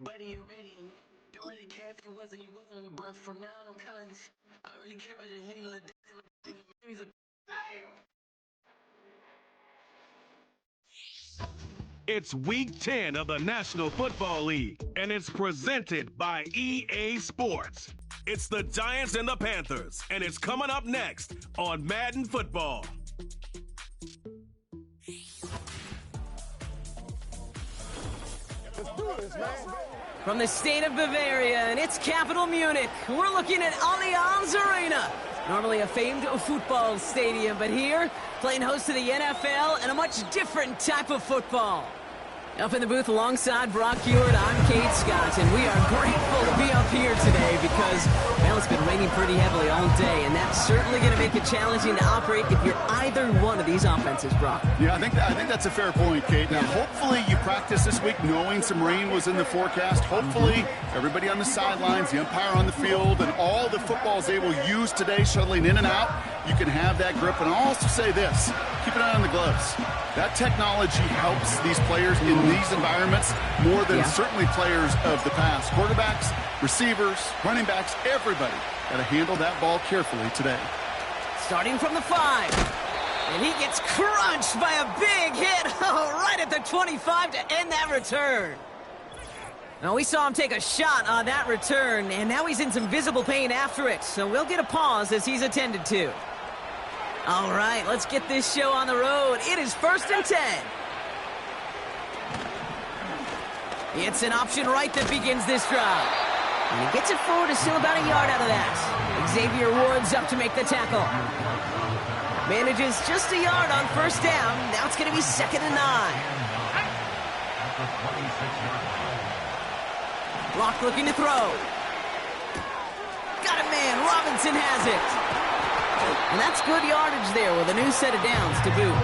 Buddy, you ready? Don't really care if you wasn't, but from now on, I'm telling you, I don't really care about the halo of It's Week 10 of the National Football League, and it's presented by EA Sports. It's the Giants and the Panthers, and it's coming up next on Madden Football. Let's do this, man. From the state of Bavaria and its capital, Munich, we're looking at Allianz Arena. Normally a famed football stadium, but here, playing host to the NFL and a much different type of football. Up in the booth alongside Brock Hewitt, I'm Kate Scott, and we are grateful to be up here today because, well, it's been raining pretty heavily all day, and that's certainly going to make it challenging to operate if you're either one of these offenses, Brock. Yeah, I think that's a fair point, Kate. Now, hopefully you practice this week knowing some rain was in the forecast. Hopefully everybody on the sidelines, the umpire on the field, and all the footballs they will use today shuttling in and out, you can have that grip. And I'll also say this, keep an eye on the gloves. That technology helps these players in these environments more than certainly players of the past. Quarterbacks, receivers, running backs, everybody got to handle that ball carefully today. Starting from the 5. And he gets crunched by a big hit right at the 25 to end that return. Now, we saw him take a shot on that return, and now he's in some visible pain after it. So we'll get a pause as he's attended to. All right, let's get this show on the road. It is 1st and 10. It's an option right that begins this drive. And he gets it forward to still about a yard out of that. Xavier Ward's up to make the tackle. Manages just a yard on 1st down. Now it's going to be 2nd and 9. Block looking to throw. Got it, man. Robinson has it. And that's good yardage there with a new set of downs to boot.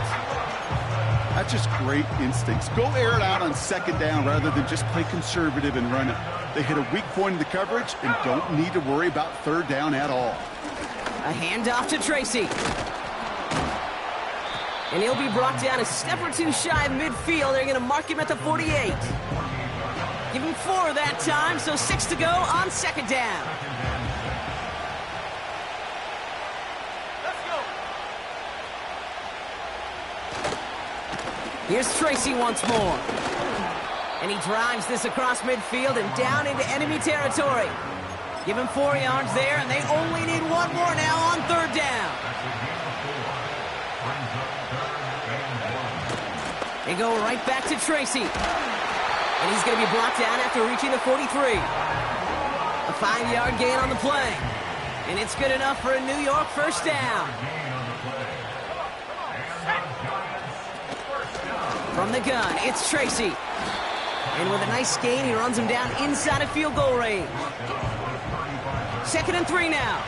That's just great instincts. Go air it out on 2nd down rather than just play conservative and run it. They hit a weak point in the coverage and don't need to worry about 3rd down at all. A handoff to Tracy. And he'll be brought down a step or two shy of midfield. They're going to mark him at the 48. Give him 4 that time, so 6 to go on 2nd down. Here's Tracy once more. And he drives this across midfield and down into enemy territory. Give him 4 yards there, and they only need 1 more now on 3rd down. They go right back to Tracy. And he's going to be brought down after reaching the 43. A 5-yard gain on the play. And it's good enough for a New York 1st down. From the gun, it's Tracy. And with a nice gain, he runs him down inside of field goal range. 2nd and 3 now.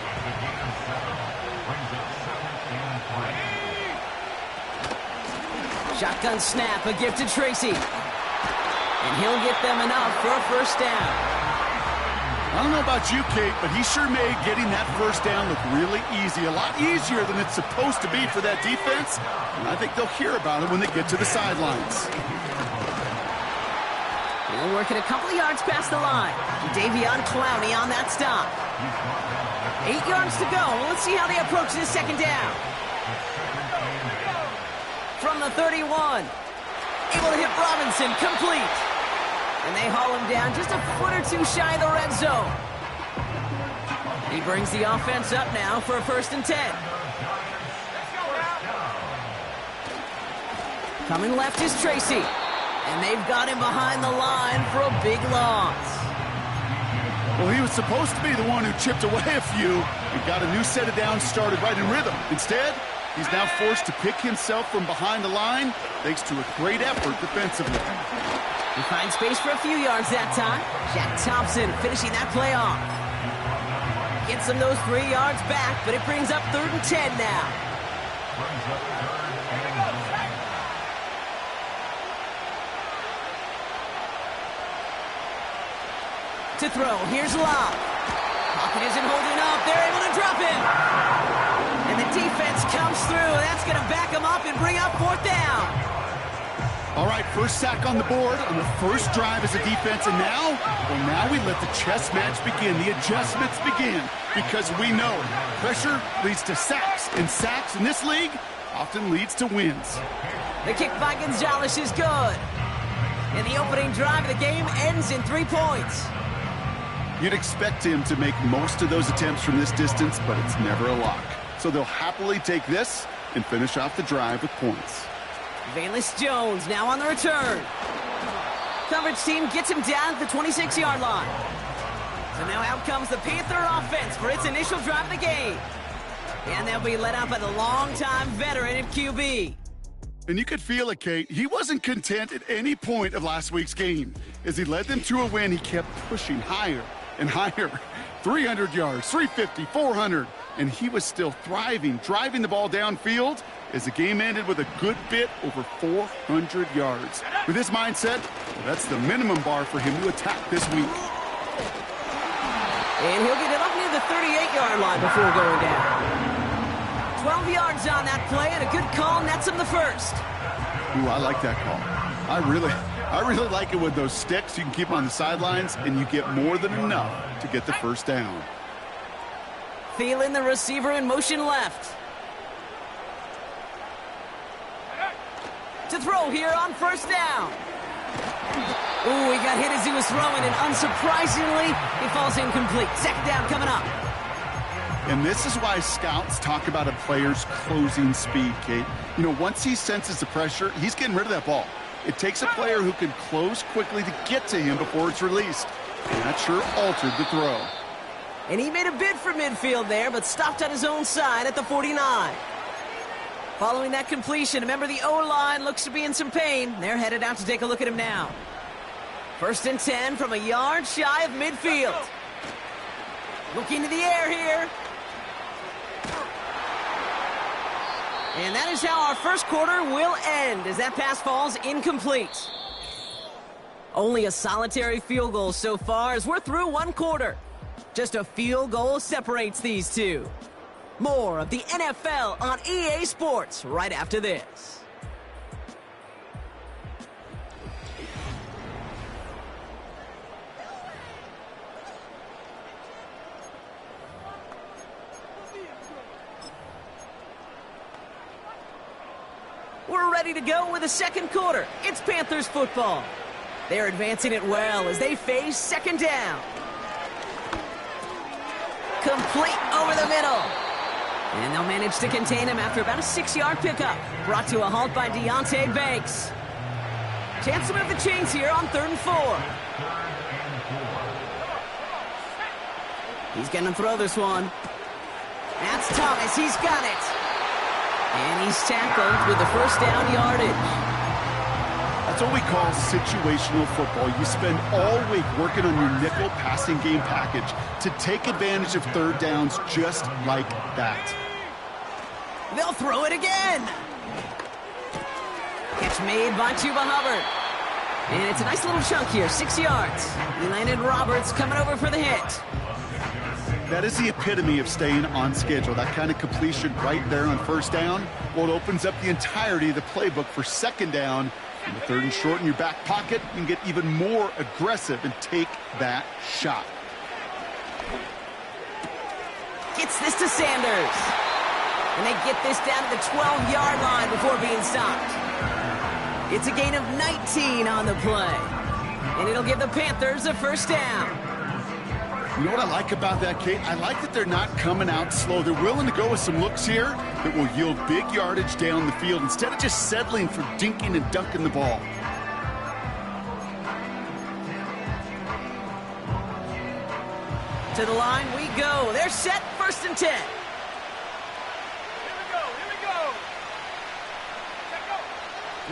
Shotgun snap, a gift to Tracy. And he'll get them enough for a 1st down. I don't know about you, Kate, but he sure made getting that 1st down look really easy. A lot easier than it's supposed to be for that defense. And I think they'll hear about it when they get to the sidelines. He'll work it a couple of yards past the line. Davion Clowney on that stop. 8 yards to go. Let's see how they approach this 2nd down. From the 31. Able to hit Robinson, complete. And they haul him down just a foot or 2 shy of the red zone. He brings the offense up now for a 1st and 10. Coming left is Tracy. And they've got him behind the line for a big loss. Well, he was supposed to be the one who chipped away a few and got a new set of downs started right in rhythm. Instead, he's now forced to pick himself from behind the line thanks to a great effort defensively. He finds space for a few yards that time. Jack Thompson finishing that play off. Gets him those 3 yards back, but it brings up 3rd and 10 now. To throw, here's Love. Pocket isn't holding up. They're able to drop him. And the defense comes through. That's going to back him up and bring up 4th down. All right, first sack on the board on the first drive as a defense, and now we let the chess match begin. The adjustments begin, because we know pressure leads to sacks, and sacks in this league often leads to wins. The kick by Gonzalez is good. And the opening drive of the game ends in 3 points. You'd expect him to make most of those attempts from this distance, but it's never a lock. So they'll happily take this and finish off the drive with points. Valus Jones now on the return. Coverage team gets him down at the 26-yard line. So now out comes the Panther offense for its initial drive of the game. And they'll be led out by the longtime veteran at QB. And you could feel it, Kate. He wasn't content at any point of last week's game. As he led them to a win, he kept pushing higher and higher. 300 yards, 350, 400. And he was still thriving, driving the ball downfield as the game ended with a good bit over 400 yards. With this mindset, well, that's the minimum bar for him to attack this week. And he'll get it up near the 38-yard line before going down. 12 yards on that play, and a good call nets him the first. Ooh, I like that call. I really like it with those sticks. You can keep them on the sidelines, and you get more than enough to get the first down. Thielen, the receiver, in motion left. To throw here on first down. Ooh, he got hit as he was throwing, and unsurprisingly, he falls incomplete. Second down coming up. And this is why scouts talk about a player's closing speed, Kate. You know, once he senses the pressure, he's getting rid of that ball. It takes a player who can close quickly to get to him before it's released. And that sure altered the throw. And he made a bid for midfield there, but stopped on his own side at the 49. Following that completion, remember the O-line looks to be in some pain. They're headed out to take a look at him now. 1st and 10 from a yard shy of midfield. Looking to the air here. And that is how our first quarter will end, as that pass falls incomplete. Only a solitary field goal so far, as we're through one quarter. Just a field goal separates these two. More of the NFL on EA Sports right after this. We're ready to go with the second quarter. It's Panthers football. They're advancing it well as they face second down. Complete over the middle. And they'll manage to contain him after about a 6-yard pickup. Brought to a halt by Deontay Banks. Chance to move the chains here on 3rd and 4. He's going to throw this one. That's Thomas. He's got it. And he's tackled with the first down yardage. That's what we call situational football. You spend all week working on your nickel passing game package to take advantage of third downs just like that. They'll throw it again. Catch made by Chuba Hubbard. And it's a nice little chunk here, 6 yards. He landed Roberts coming over for the hit. That is the epitome of staying on schedule. That kind of completion right there on first down. Well, it opens up the entirety of the playbook for second down. And the 3rd and short in your back pocket, you can get even more aggressive and take that shot. Gets this to Sanders. And they get this down to the 12-yard line before being stopped. It's a gain of 19 on the play. And it'll give the Panthers a first down. You know what I like about that, Kate? I like that they're not coming out slow. They're willing to go with some looks here that will yield big yardage down the field instead of just settling for dinking and dunking the ball. To the line we go. They're set, 1st and 10.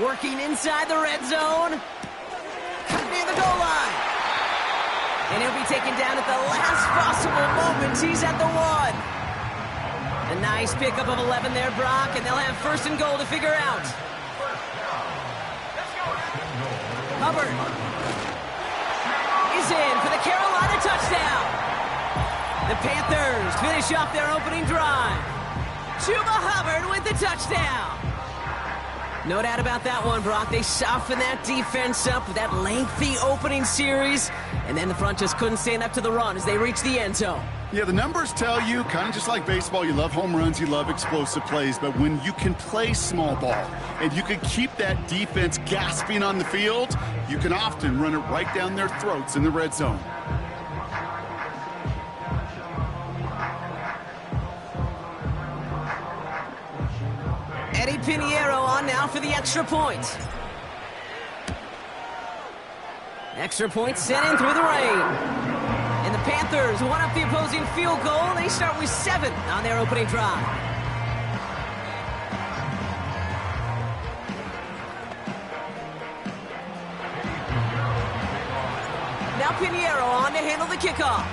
Working inside the red zone. Near the goal line. And he'll be taken down at the last possible moment. He's at the 1. A nice pickup of 11 there, Brock, and they'll have 1st and goal to figure out. Hubbard is in for the Carolina touchdown. The Panthers finish off their opening drive. Chuba Hubbard with the touchdown. No doubt about that one, Brock. They softened that defense up with that lengthy opening series, and then the front just couldn't stand up to the run as they reached the end zone. Yeah, the numbers tell you, kind of just like baseball, you love home runs, you love explosive plays, but when you can play small ball and you can keep that defense gasping on the field, you can often run it right down their throats in the red zone. Eddie Pinheiro on now for the extra point. Extra point sent in through the rain. And the Panthers one up the opposing field goal. They start with 7 on their opening drive. Now Pinheiro on to handle the kickoff.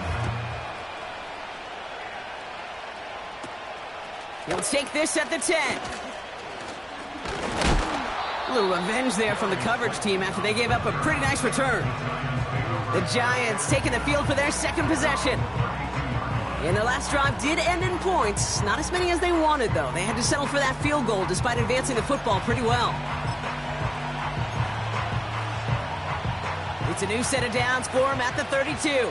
He'll take this at the 10. A little revenge there from the coverage team after they gave up a pretty nice return. The Giants taking the field for their second possession. And their last drive did end in points. Not as many as they wanted, though. They had to settle for that field goal despite advancing the football pretty well. It's a new set of downs for them at the 32.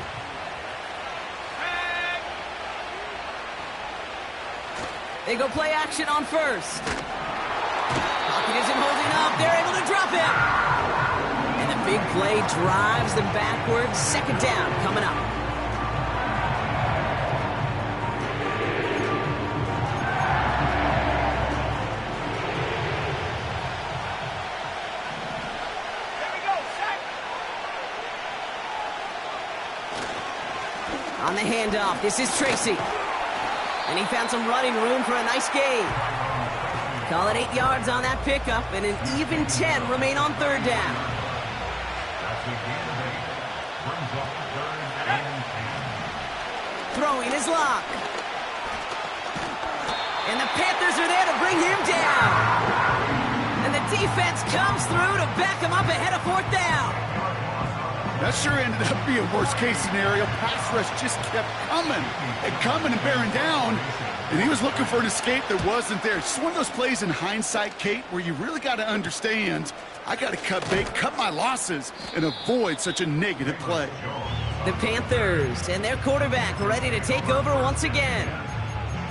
They go play action on first. Pocket isn't holding up. They're able to drop him. And the big play drives them backwards. Second down coming up. On the handoff, this is Tracy. And he found some running room for a nice gain. Call it 8 yards on that pickup, and an even 10 remain on third down. Throwing his lock. And the Panthers are there to bring him down. And the defense comes through to back him up ahead of fourth down. That sure ended up being a worst-case scenario. Pass rush just kept coming and bearing down, and he was looking for an escape that wasn't there. Just one of those plays in hindsight, Kate, where you really got to understand, I got to cut bait, cut my losses, and avoid such a negative play. The Panthers and their quarterback ready to take over once again.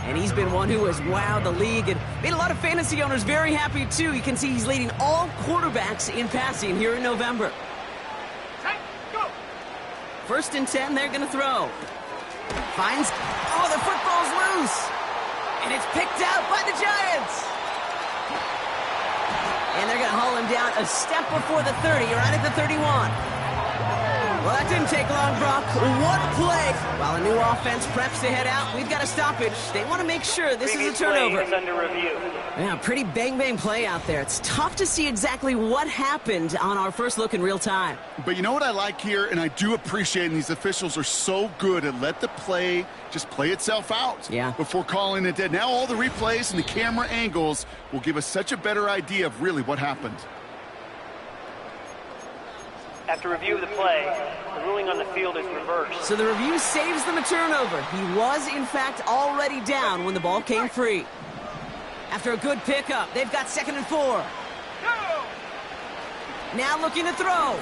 And he's been one who has wowed the league and made a lot of fantasy owners very happy, too. You can see he's leading all quarterbacks in passing here in November. First and 10, they're going to throw. Finds, oh, the football's loose. And it's picked out by the Giants. And they're going to haul him down a step before the 30, right at the 31. Well, that didn't take long, Brock. One play. While a new offense preps to head out, we've got a stoppage. They want to make sure this is a turnover. Is under review. Yeah, pretty bang-bang play out there. It's tough to see exactly what happened on our first look in real time. But you know what I like here, and I do appreciate, and these officials are so good at let the play just play itself out before calling it dead. Now all the replays and the camera angles will give us such a better idea of really what happened. After review of the play, the ruling on the field is reversed. So the review saves them a turnover. He was, in fact, already down when the ball came free. After a good pickup, they've got 2nd and 4. Now looking to throw.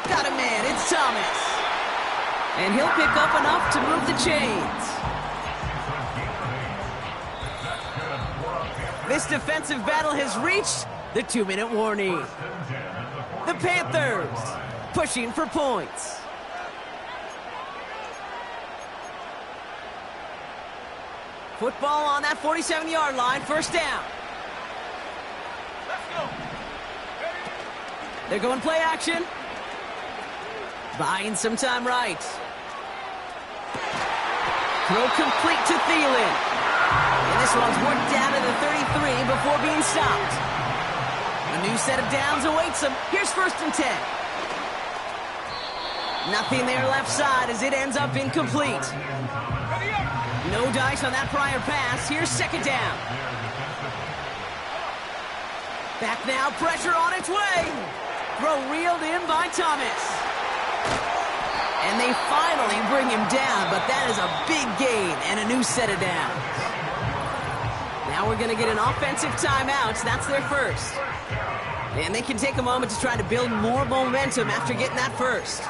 Got a man, it's Thomas. And he'll pick up enough to move the chains. This defensive battle has reached the 2-minute warning. The Panthers pushing for points. Football on that 47-yard line, first down. Let's go. They're going play action. Buying some time right. Throw complete to Thielen. And this one's worked down to the 33 before being stopped. A new set of downs awaits them. Here's 1st and 10. Nothing there left side as it ends up incomplete. No dice on that prior pass. Here's 2nd down. Back now, pressure on its way. Throw reeled in by Thomas. And they finally bring him down, but that is a big gain and a new set of downs. Now we're going to get an offensive timeout. That's their first. And they can take a moment to try to build more momentum after getting that first.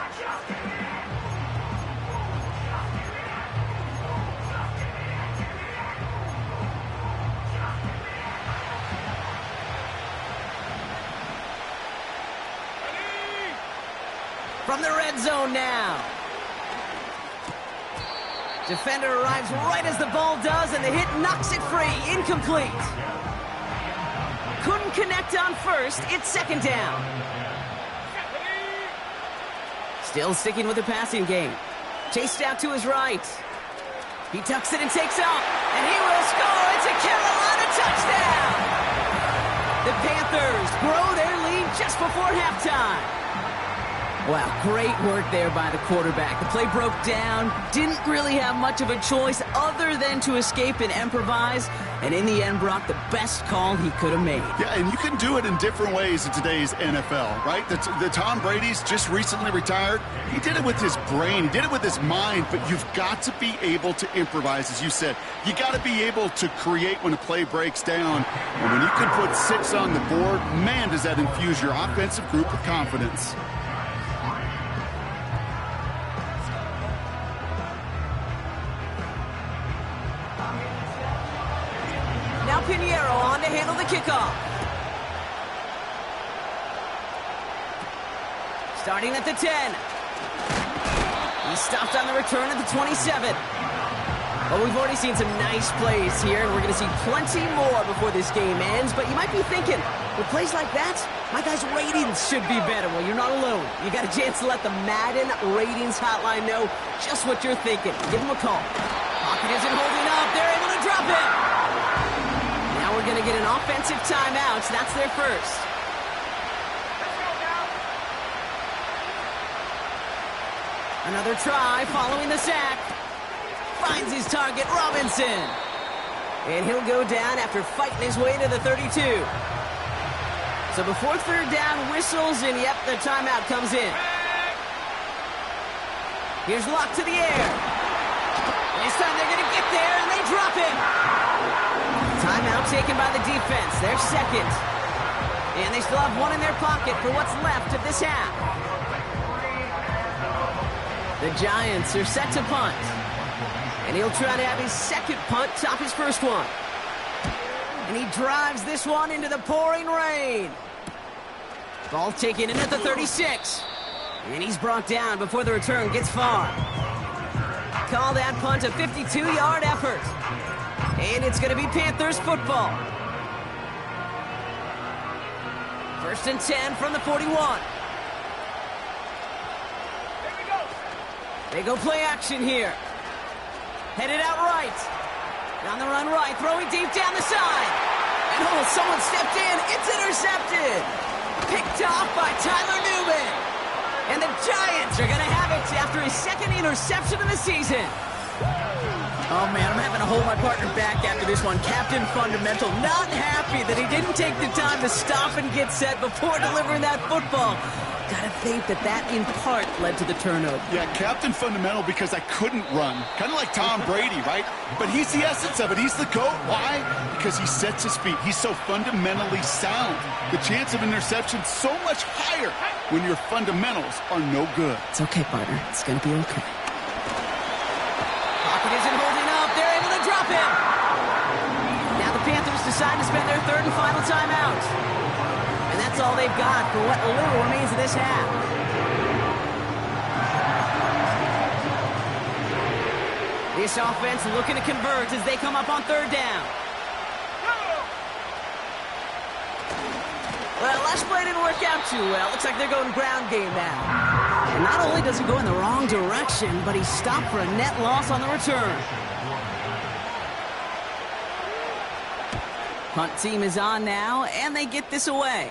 From the red zone now. Defender arrives right as the ball does, and the hit knocks it free. Incomplete. Couldn't connect on first. It's second down. Still sticking with the passing game. Chased out to his right. He tucks it and takes off, and he will score. It's a Carolina touchdown. The Panthers grow their lead just before halftime. Wow, great work there by the quarterback. The play broke down, didn't really have much of a choice other than to escape and improvise, and in the end brought the best call he could have made. Yeah, and you can do it in different ways in today's NFL, right? The Tom Brady's just recently retired. He did it with his brain, he did it with his mind, but you've got to be able to improvise, as you said. You got to be able to create when a play breaks down, and when you can put 6 on the board, man, does that infuse your offensive group with confidence. Pinheiro on to handle the kickoff. Starting at the 10. He stopped on the return at the 27. Well, we've already seen some nice plays here, and we're going to see plenty more before this game ends. But you might be thinking, with plays like that, my guys' ratings should be better. Well, you're not alone. You got a chance to let the Madden ratings hotline know just what you're thinking. Give them a call. Pocket isn't holding up. They're able to drop it. We're going to get an offensive timeout. That's their first. Another try following the sack. Finds his target, Robinson. And he'll go down after fighting his way to the 32. So before third down whistles, and yep, the timeout comes in. Here's Locke to the air. This time they're going to get there, and they drop it. Timeout taken by the defense. They're second. And they still have one in their pocket for what's left of this half. The Giants are set to punt. And he'll try to have his second punt top his first one. And he drives this one into the pouring rain. Ball taken in at the 36. And he's brought down before the return gets far. Call that punt a 52-yard effort. And it's going to be Panthers football. First and 10 from the 41. They go play action here. Headed out right. On the run right, throwing deep down the side. And oh, someone stepped in. It's intercepted. Picked off by Tyler Newman. And the Giants are going to have it after his second interception of the season. Oh, man, I'm having to hold my partner back after this one. Captain Fundamental not happy that he didn't take the time to stop and get set before delivering that football. Gotta think that in part led to the turnover. Yeah, Captain Fundamental because I couldn't run. Kind of like Tom Brady, right? But he's the essence of it. He's the GOAT. Why? Because he sets his feet. He's so fundamentally sound. The chance of interception so much higher when your fundamentals are no good. It's okay, partner. It's gonna be okay. Pocket isn't holding up. They're able to drop him. Now the Panthers decide to spend their third and final timeout. And that's all they've got for what little remains of this half. This offense looking to convert as they come up on third down. Well, last play didn't work out too well. Looks like they're going ground game now. And not only does he go in the wrong direction, but he's stopped for a net loss on the return. Punt team is on now, and they get this away.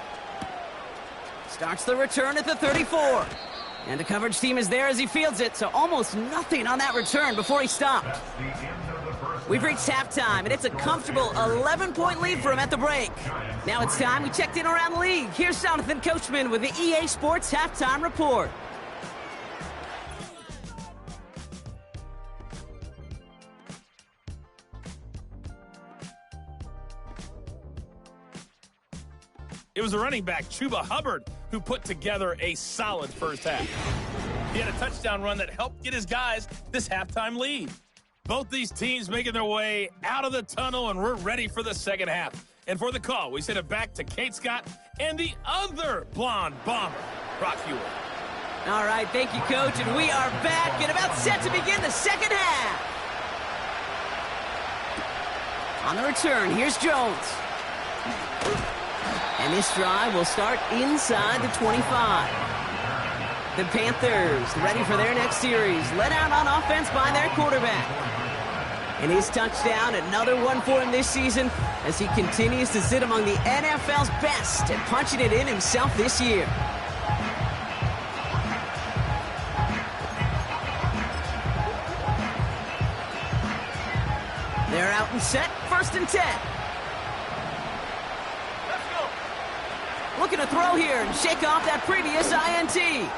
Starts the return at the 34. And the coverage team is there as he fields it, so almost nothing on that return before he stopped. We've reached halftime, and it's a comfortable 11-point lead for him at the break. Now it's time we checked in around the league. Here's Jonathan Coachman with the EA Sports Halftime Report. It was the running back, Chuba Hubbard, who put together a solid first half. He had a touchdown run that helped get his guys this halftime lead. Both these teams making their way out of the tunnel, and we're ready for the second half. And for the call, we send it back to Kate Scott and the other blonde bomber, Brock Hewitt. All right, thank you, Coach, and we are back and about set to begin the second half. On the return, here's Jones. And this drive will start inside the 25. The Panthers ready for their next series, led out on offense by their quarterback. And his touchdown, another one for him this season, as he continues to sit among the NFL's best and punching it in himself this year. They're out and set, 1st and 10. Let's go. Looking to throw here and shake off that previous INT.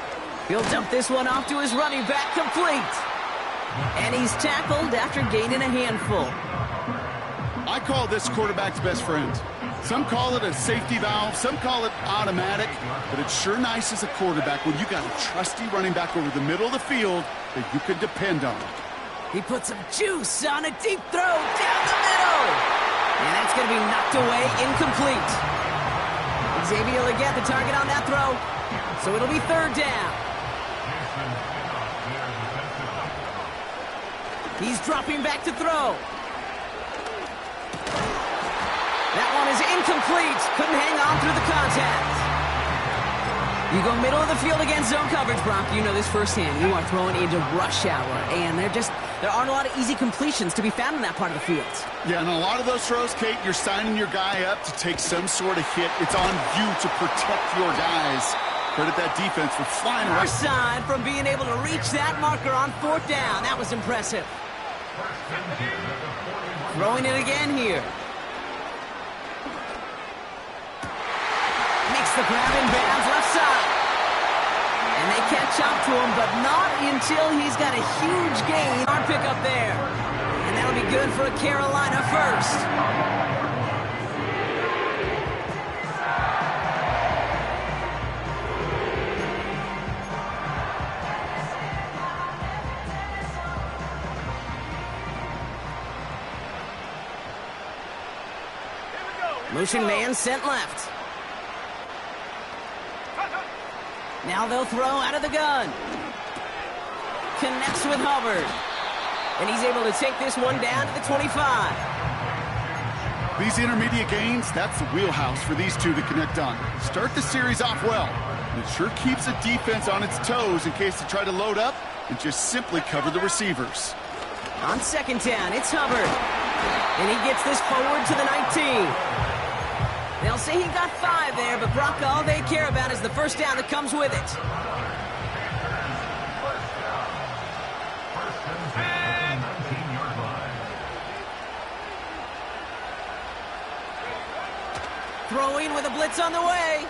He'll dump this one off to his running back, complete. And he's tackled after gaining a handful. I call this quarterback's best friend. Some call it a safety valve, some call it automatic, but it's sure nice as a quarterback when you got a trusty running back over the middle of the field that you can depend on. He puts some juice on a deep throw down the middle. And that's going to be knocked away, incomplete. Xavier will get the target on that throw, so it'll be 3rd down. He's dropping back to throw. That one is incomplete. Couldn't hang on through the contact. You go middle of the field against zone coverage, Brock. You know this firsthand. You are throwing into rush hour, and there aren't a lot of easy completions to be found in that part of the field. Yeah, and a lot of those throws, Kate, you're signing your guy up to take some sort of hit. It's on you to protect your guys. Credit that defense for flying right. Side from being able to reach that marker on 4th down. That was impressive. Throwing it again here. Makes the grab in bounds left side. And they catch up to him, but not until he's got a huge gain. Our pickup there. And that'll be good for a Carolina first. Motion man sent left. Now they'll throw out of the gun. Connects with Hubbard. And he's able to take this one down to the 25. These intermediate gains, that's the wheelhouse for these two to connect on. Start the series off well. It sure keeps the defense on its toes in case they try to load up and just simply cover the receivers. On 2nd down, it's Hubbard. And he gets this forward to the 19. They'll say he got 5 there, but Brock, all they care about is the first down that comes with it. Throwing with a blitz on the way.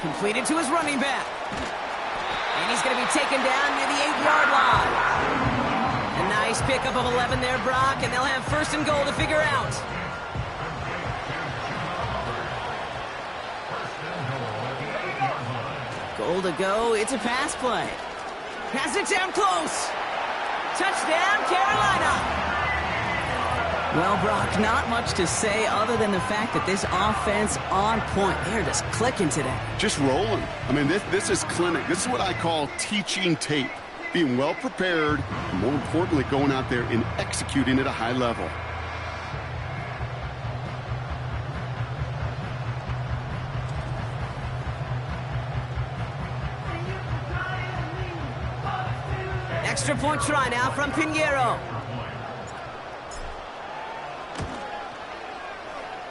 Completed to his running back. And he's going to be taken down near the 8-yard line. A nice pickup of 11 there, Brock, and they'll have 1st and goal to figure out. Goal to go. It's a pass play. Pass it down close. Touchdown, Carolina. Well, Brock, not much to say other than the fact that this offense on point. They're just clicking today. Just rolling. I mean, this is clinic. This is what I call teaching tape. Being well prepared, and more importantly, going out there and executing at a high level. Extra point try now from Pinheiro.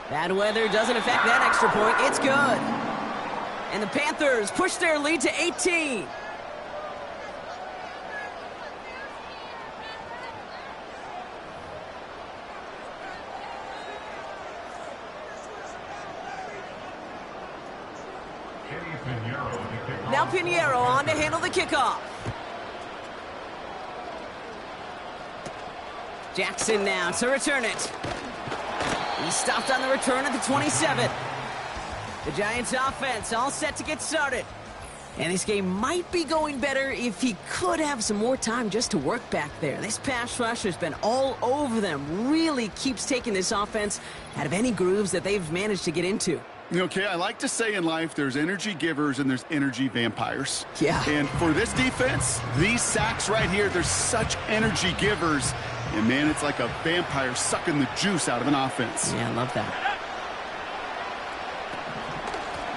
Bad weather doesn't affect that extra point. It's good. And the Panthers push their lead to 18. Now Pinheiro on to handle the kickoff. Jackson now to return it. He stopped on the return at the 27. The Giants offense all set to get started. And this game might be going better if he could have some more time just to work back there. This pass rush has been all over them. Really keeps taking this offense out of any grooves that they've managed to get into. Okay, I like to say in life there's energy givers and there's energy vampires. Yeah. And for this defense, these sacks right here, they're such energy givers. And, man, it's like a vampire sucking the juice out of an offense. Yeah, I love that.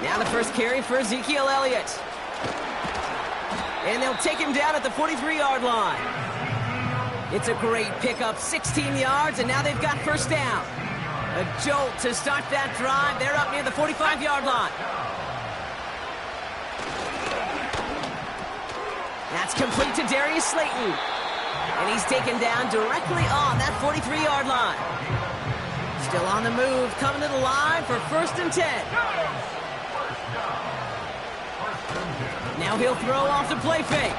Now the first carry for Ezekiel Elliott. And they'll take him down at the 43-yard line. It's a great pickup, 16 yards, and now they've got first down. A jolt to start that drive. They're up near the 45-yard line. That's complete to Darius Slayton. And he's taken down directly on that 43-yard line. Still on the move, coming to the line for first and 10. Now he'll throw off the play fake.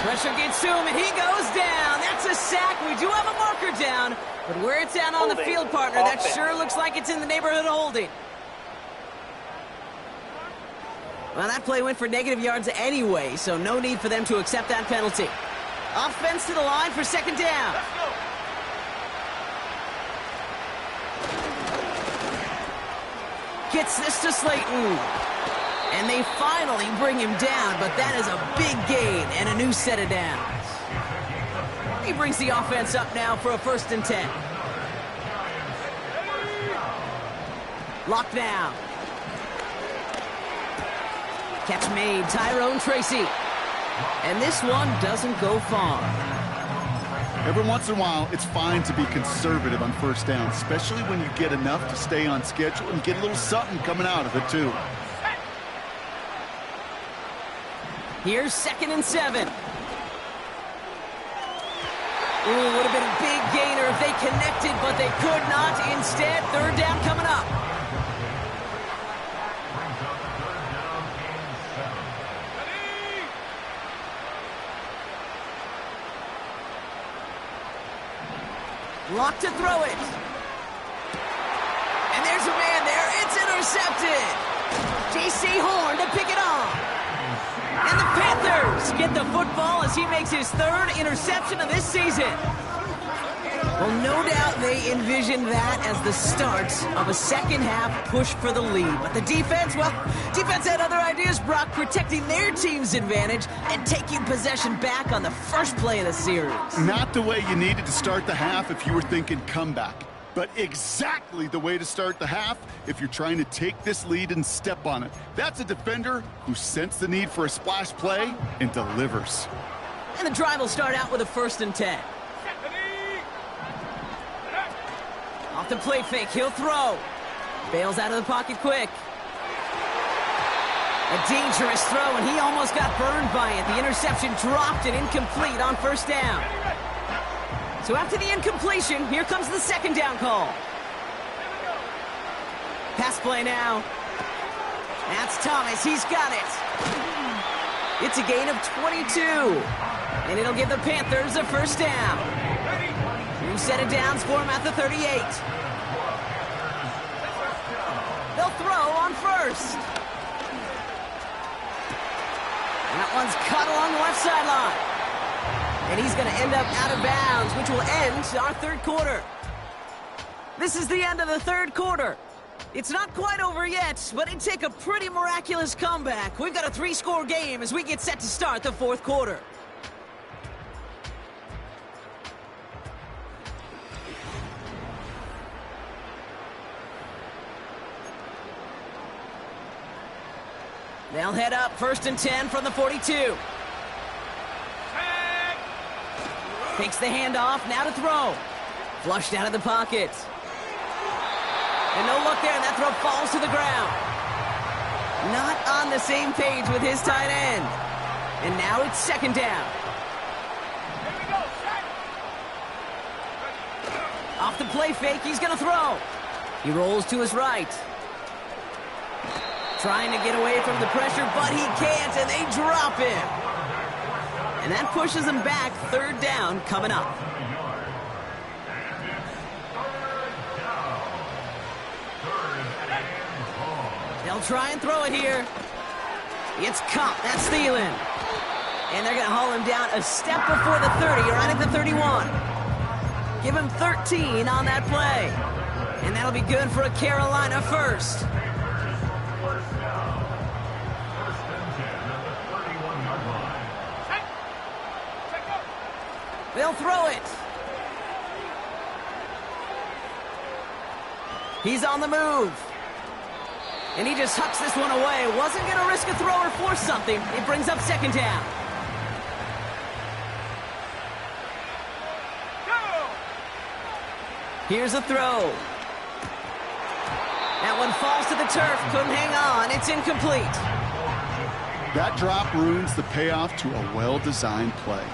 Pressure gets to him, and he goes down. That's a sack. We do have a marker down. But where it's at on the field, partner, that sure looks like it's in the neighborhood of holding. Well, that play went for negative yards anyway, so no need for them to accept that penalty. Offense to the line for second down. Gets this to Slayton. And they finally bring him down, but that is a big gain and a new set of downs. He brings the offense up now for a first and 10. Locked down. Catch made, Tyrone Tracy. And this one doesn't go far. Every once in a while, it's fine to be conservative on first down, especially when you get enough to stay on schedule and get a little something coming out of it, too. Here's second and 7. Ooh, would have been a big gainer if they connected, but they could not. Instead, third down coming up. Lock to throw it. And there's a man there. It's intercepted. J.C. Horn to pick it off. And the Panthers get the football as he makes his third interception of this season. Well, no doubt they envisioned that as the start of a second-half push for the lead. But the defense, well, defense had other ideas, Brock, protecting their team's advantage and taking possession back on the first play of the series. Not the way you needed to start the half if you were thinking comeback, but exactly the way to start the half if you're trying to take this lead and step on it. That's a defender who sensed the need for a splash play and delivers. And the drive will start out with a first and 10. Off the play fake, he'll throw. Bails out of the pocket quick. A dangerous throw, and he almost got burned by it. The interception dropped and incomplete on first down. So after the incompletion, here comes the second down call. Pass play now. That's Thomas, he's got it. It's a gain of 22. And it'll give the Panthers a first down. New set of downs for him at the 38. They'll throw on first. And that one's caught along the left sideline. And he's going to end up out of bounds, which will end our third quarter. This is the end of the third quarter. It's not quite over yet, but it'd take a pretty miraculous comeback. We've got a 3-score game as we get set to start the fourth quarter. They'll head up first and 10 from the 42. Takes the handoff, now to throw. Flushed out of the pocket. And no look there, and that throw falls to the ground. Not on the same page with his tight end. And now it's second down. Off the play fake, he's going to throw. He rolls to his right. Trying to get away from the pressure, but he can't, and they drop him. And that pushes him back. Third down coming up. They'll try and throw it here. It's Cup. That's Thielen. And they're going to haul him down a step before the 30, right at the 31. Give him 13 on that play. And that'll be good for a Carolina first. They'll throw it. He's on the move. And he just hucks this one away. Wasn't going to risk a throw or force something. It brings up second down. Here's a throw. That one falls to the turf. Couldn't hang on. It's incomplete. That drop ruins the payoff to a well-designed play.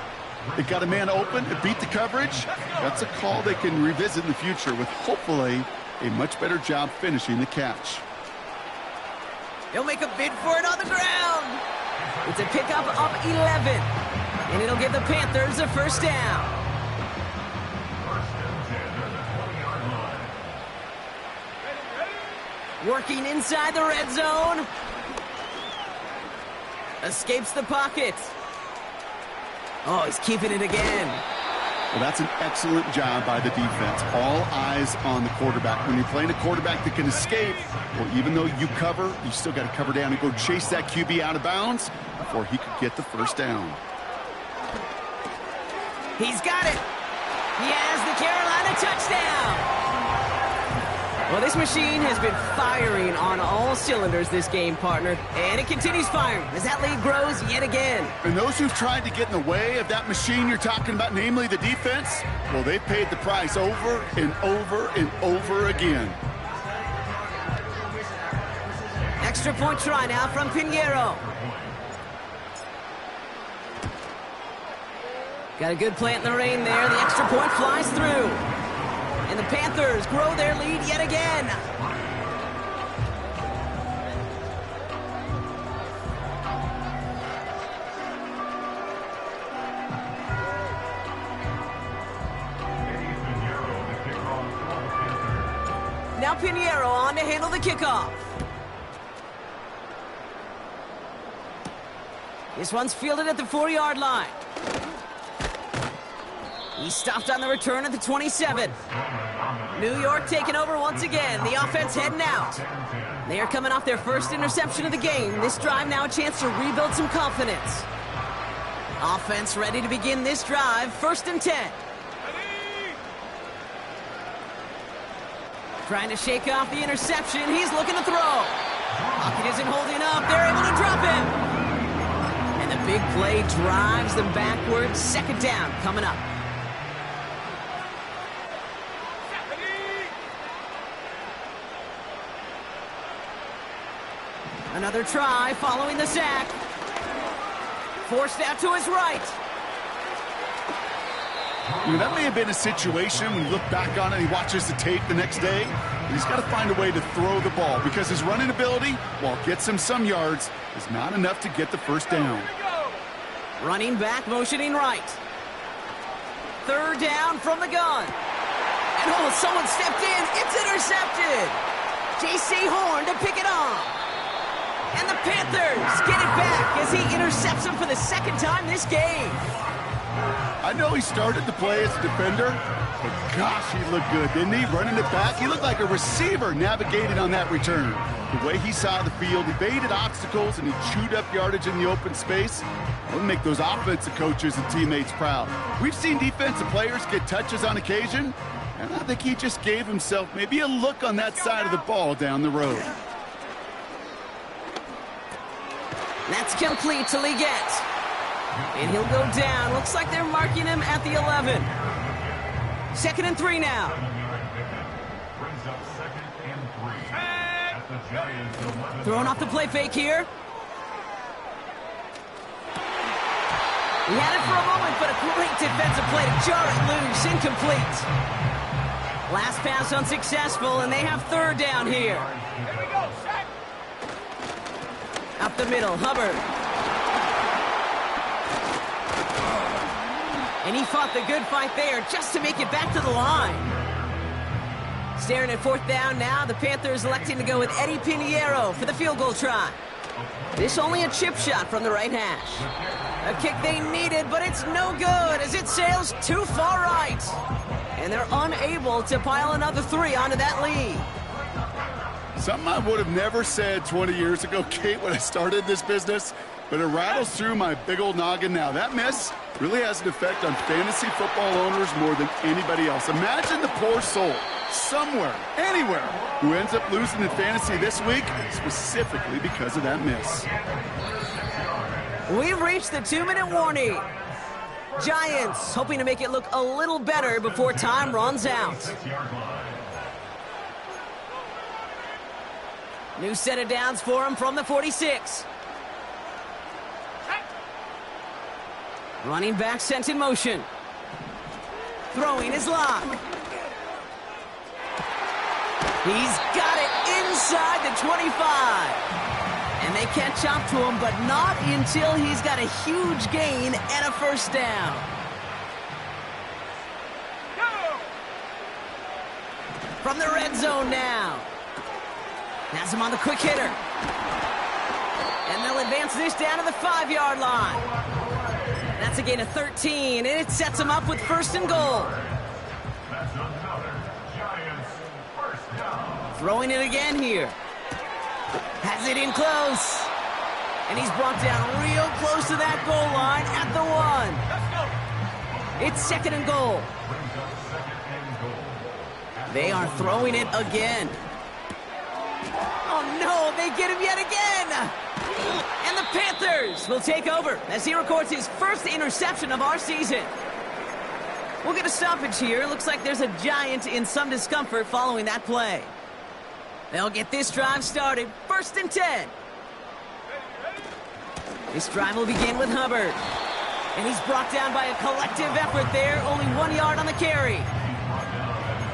It got a man open. It beat the coverage. That's a call they can revisit in the future with hopefully a much better job finishing the catch. He'll make a bid for it on the ground. It's a pickup of 11. And it'll give the Panthers a first down. Working inside the red zone. Escapes the pocket. Oh, he's keeping it again. Well, that's an excellent job by the defense. All eyes on the quarterback. When you're playing a quarterback that can escape, well, even though you cover, you still got to cover down and go chase that QB out of bounds before he could get the first down. He's got it. He has the Carolina touchdown. Well, this machine has been firing on all cylinders this game, partner. And it continues firing as that lead grows yet again. And those who've tried to get in the way of that machine you're talking about, namely the defense, well, they've paid the price over and over and over again. Extra point try now from Pinheiro. Got a good plant in the rain there. The extra point flies through. And the Panthers grow their lead yet again. Now Pinheiro on to handle the kickoff. This one's fielded at the 4-yard line. He stopped on the return at the 27. New York taking over once again. The offense heading out. They are coming off their first interception of the game. This drive now a chance to rebuild some confidence. Offense ready to begin this drive. 1st and 10. Trying to shake off the interception. He's looking to throw. Pocket isn't holding up. They're able to drop him. And the big play drives them backwards. 2nd down coming up. Another try following the sack. Forced out to his right. You know, that may have been a situation when you look back on it and he watches the tape the next day, and he's got to find a way to throw the ball because his running ability, while it gets him some yards, is not enough to get the first down. Running back, motioning right. 3rd down from the gun. And oh, someone stepped in. It's intercepted. J.C. Horn to pick it off. And the Panthers get it back as he intercepts him for the 2nd time this game. I know he started to play as a defender, but gosh, he looked good, didn't he? Running it back, he looked like a receiver navigating on that return. The way he saw the field, he evaded obstacles, and he chewed up yardage in the open space. It'll make those offensive coaches and teammates proud. We've seen defensive players get touches on occasion, and I think he just gave himself maybe a look on that side of the ball down the road. That's complete to Leggett. And he'll go down. Looks like they're marking him at the 11. 2nd and 3 now. Throwing off the play fake here. He had it for a moment, but a great defensive play to jar it loose. Incomplete. Last pass unsuccessful, and they have 3rd down here. Up the middle, Hubbard. And he fought the good fight there just to make it back to the line. Staring at 4th down now, the Panthers electing to go with Eddie Pinheiro for the field goal try. This only a chip shot from the right hash. A kick they needed, but it's no good as it sails too far right. And they're unable to pile another 3 onto that lead. Something I would have never said 20 years ago, Kate, when I started this business, but it rattles through my big old noggin now. That miss really has an effect on fantasy football owners more than anybody else. Imagine the poor soul somewhere, anywhere, who ends up losing in fantasy this week specifically because of that miss. We've reached the 2-minute warning. Giants hoping to make it look a little better before time runs out. New set of downs for him from the 46. Running back sent in motion. Throwing his lock. He's got it inside the 25. And they catch up to him, but not until he's got a huge gain and a first down. From the red zone now. Has him on the quick hitter. And they'll advance this down to the 5-yard line. That's a gain of 13, and it sets him up with 1st and goal. Throwing it again here. Has it in close. And he's brought down real close to that goal line at the 1. It's 2nd and goal. They are throwing it again. Oh, no, they get him yet again. And the Panthers will take over as he records his first interception of our season. We'll get a stoppage here. Looks like there's a Giant in some discomfort following that play. They'll get this drive started. 1st and 10. This drive will begin with Hubbard. And he's brought down by a collective effort there. Only 1 yard on the carry.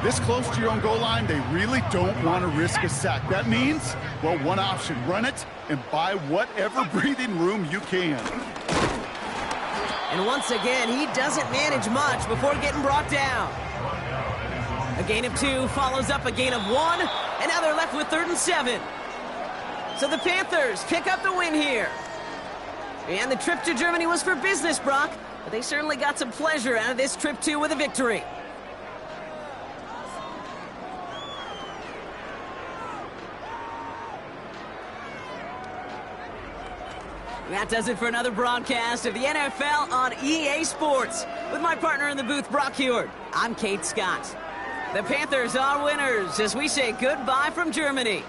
This close to your own goal line, they really don't want to risk a sack. That means, well, one option, run it and buy whatever breathing room you can. And once again, he doesn't manage much before getting brought down. A gain of 2 follows up a gain of 1, and now they're left with 3rd and 7. So the Panthers pick up the win here. And the trip to Germany was for business, Brock, but they certainly got some pleasure out of this trip too with a victory. That does it for another broadcast of the NFL on EA Sports. With my partner in the booth, Brock Heward, I'm Kate Scott. The Panthers are winners as we say goodbye from Germany.